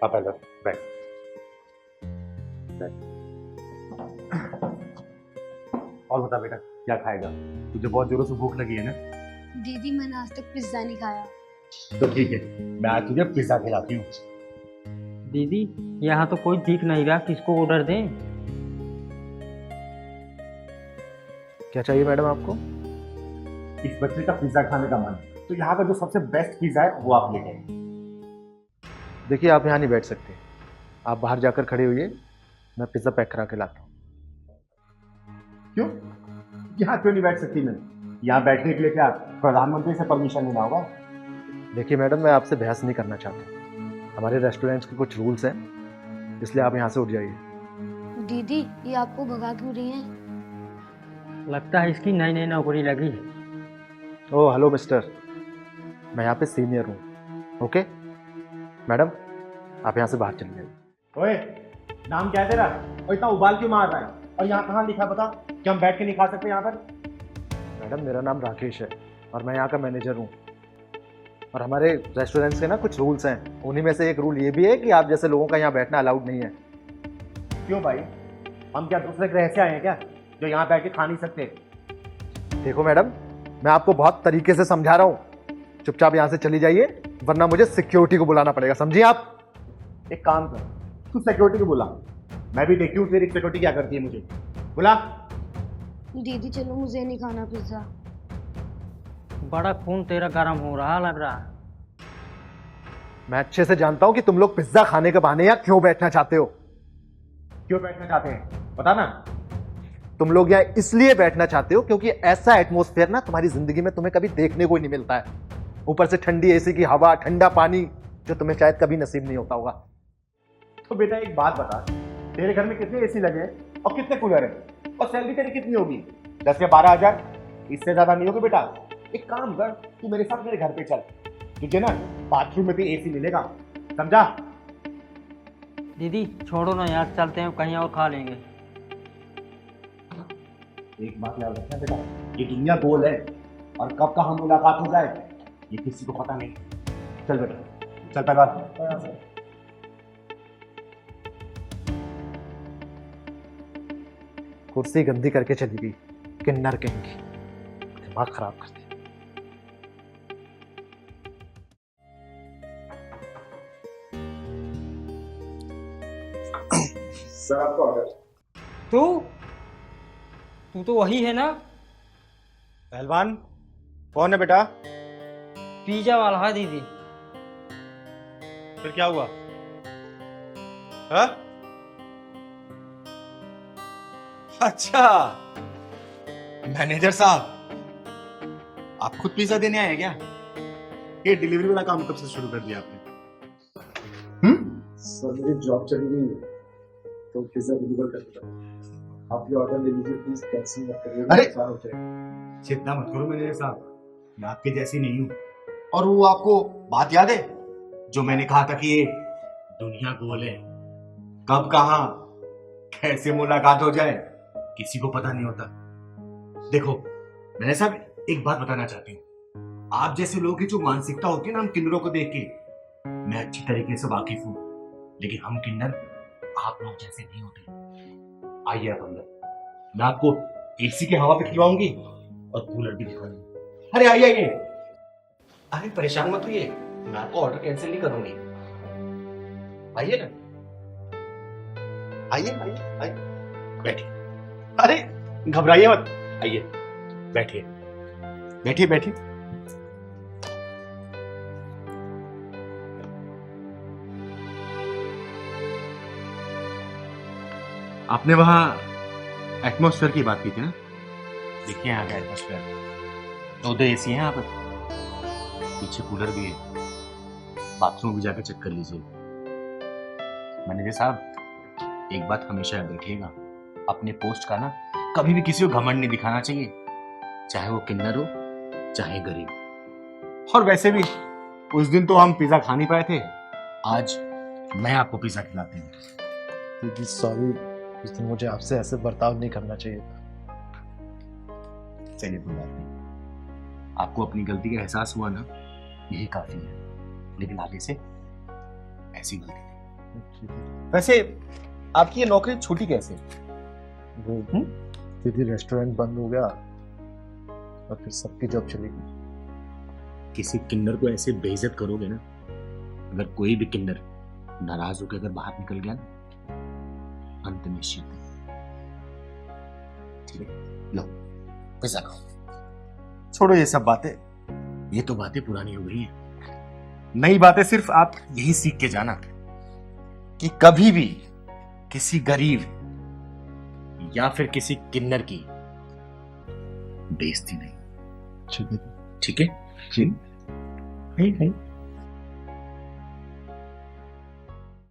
पापा इधर बैठ बैठ। और बता बेटा, क्या खाएगा? तुझे बहुत जोरों से भूख लगी है ना? दीदी मैंने आज तक पिज्जा नहीं खाया। तो ठीक है, मैं आज तुझे पिज्जा खिलाती हूँ। दीदी यहाँ तो कोई दिख नहीं रहा, किसको ऑर्डर दें? क्या चाहिए मैडम आपको? इस बच्चे का पिज्जा खाने का मन है, तो यहाँ का जो सबसे बेस्ट पिज्जा है वो आप लेके आइए। देखिए आप यहाँ नहीं बैठ सकते, आप बाहर जाकर खड़े होइए, मैं पिज्ज़ा पैक करा के लाता हूँ। क्यों? यहाँ क्यों नहीं बैठ सकती मैं? यहाँ बैठने के लिए क्या प्रधानमंत्री से परमिशन लेना होगा? देखिए मैडम, मैं आपसे बहस नहीं करना चाहता, हमारे रेस्टोरेंट्स के कुछ रूल्स हैं, इसलिए आप यहाँ से उठ जाइए। दीदी ये आपको भगा क्यों रही हैं? लगता है इसकी नई नई नौकरी लगी है। ओह हेलो मिस्टर, मैं यहाँ पे सीनियर हूँ। ओके मैडम, आप यहाँ से बाहर चले जाइए। ओए, नाम क्या है तेरा? और इतना उबाल क्यों मार रहा है? और यहाँ कहाँ लिखा है बता कि हम बैठ के नहीं खा सकते यहाँ पर? मैडम मेरा नाम राकेश है और मैं यहाँ का मैनेजर हूँ, और हमारे रेस्टोरेंट्स के ना कुछ रूल्स हैं, उन्हीं में से एक रूल ये भी है कि आप जैसे लोगों का यहाँ बैठना अलाउड नहीं है। क्यों भाई, हम क्या दूसरे ग्रह से आए हैं क्या जो यहाँ बैठ के खा नहीं सकते? देखो मैडम, मैं आपको बहुत तरीके से समझा रहा हूँ, चुपचाप यहाँ से चली जाइए वरना मुझे सिक्योरिटी को बुलाना पड़ेगा, समझिए आप? एक काम कर, तू सिक्योरिटी को बुला, मैं भी देखती हूँ तेरी सिक्योरिटी क्या करती है। मुझे बुला। दीदी चलो, मुझे नहीं खाना पिज्जा। बड़ा खून तेरा गर्म हो रहा लग रहा है। मैं अच्छे से जानता हूँ कि तुम लोग पिज्जा खाने के बहाने यहाँ क्यों बैठना चाहते हो। क्यों बैठना चाहते हैं बता ना। तुम लोग यहाँ इसलिए बैठना चाहते हो क्योंकि ऐसा एटमॉस्फेयर ना तुम्हारी जिंदगी में तुम्हें कभी देखने को ही नहीं मिलता है, ऊपर से ठंडी एसी की हवा, ठंडा पानी, जो तुम्हें शायद कभी नसीब नहीं होता होगा। तो बेटा एक बात बता, तेरे घर में कितने एसी लगे हैं और कितने कूलर हैं, और सैलरी तेरी कितनी होगी? 10 या 12 हजार, इससे ज्यादा नहीं होगी बेटा। एक काम कर, तू मेरे साथ मेरे घर पे चल, तुझे ना बाथरूम में भी एसी मिलेगा, समझा? दीदी छोड़ो ना यार, चलते हैं कहीं और खा लेंगे। एक बात याद रखना बेटा, ये दुनिया गोल है और कब कहाँ मुलाकात हो जाए ये किसी को पता नहीं। चल बेटा, चल पहलवान। कुर्सी गंदी करके चली गई, किन्नर कहेंगी, दिमाग खराब करती। सर आपका ऑर्डर। तू तू तो वही है ना, पहलवान कौन है बेटा? पिज्जा वाला है दीदी। फिर क्या हुआ? हाँ? अच्छा, मैनेजर साहब आप खुद पिज्जा देने आए हैं क्या? ये डिलीवरी वाला काम कब से शुरू कर दिया आपने? सर मेरी जॉब चली गई है तो पिज्जा डिलीवर कर देता हूँ। आप ये ऑर्डर ले लीजिए प्लीज, कैंसिल मत करिए, अरे! नुकसान हो जाएगा। चिंता मत करो मैनेजर साहब, मैं आपके जैसी नहीं हूँ। और वो आपको बात याद है जो मैंने कहा था कि ये दुनिया गोल है, कब कहाँ कैसे मुलाकात हो जाए किसी को पता नहीं होता। देखो मैंने साहब एक बात बताना चाहती हूँ, आप जैसे लोगों की जो मानसिकता होती है ना, हम किन्नरों को देख के मैं अच्छी तरीके से वाकिफ हूँ, लेकिन हम किन्नर आप लोग जैसे नहीं होते। आइए आप अंदर, मैं आपको एसी की हवा भी खिलवाऊंगी और कूलर भी दिखाऊंगी। अरे आइए आइए। अरे परेशान मत होइए, मैं आपको ऑर्डर कैंसिल नहीं करूंगी। आइए ना, आइए आइए आइए, बैठिए। अरे घबराइए मत, आइए बैठिए बैठिए बैठिए। आपने वहां एटमॉस्फेयर की बात की थी ना, देखिए यहाँ का एटमॉस्फेयर, दो एसी हैं यहाँ पर, पीछे कूलर भी है, बाथरूम भी जाकर चेक कर लीजिए। मैनेजर साहब एक बात हमेशा याद रखिएगा, अपने पोस्ट का ना कभी भी किसी को घमंड नहीं दिखाना चाहिए, चाहे वो किन्नर हो चाहे गरीब। और वैसे भी उस दिन तो हम पिज्जा खा नहीं पाए थे, आज मैं आपको पिज्जा खिलाती हूँ। दीदी सॉरी, इस दिन मुझे आपसे ऐसे बर्ताव नहीं करना चाहिए था। चलिए कोई बात नहीं, आपको अपनी गलती का एहसास हुआ ना, यही काफी है, लेकिन आगे से ऐसी गलती नहीं। वैसे आपकी ये नौकरी छूटी कैसे? वो दीदी रेस्टोरेंट बंद हो गया और फिर सबकी जॉब चली गई। किसी किन्नर को ऐसे बेइज्जत करोगे ना, अगर कोई भी किन्नर नाराज होकर अगर बाहर निकल गया ना, अंत निश्चित है। ठीक है, लो पिज्जा खाओ। छोड़ो ये सब बातें, ये तो बातें पुरानी हो गई हैं। नई बातें सिर्फ आप यही सीख के जाना कि कभी भी किसी गरीब या फिर किसी किन्नर की बेइज्जती नहीं। ठीक है। ठीक है? जी। है, है।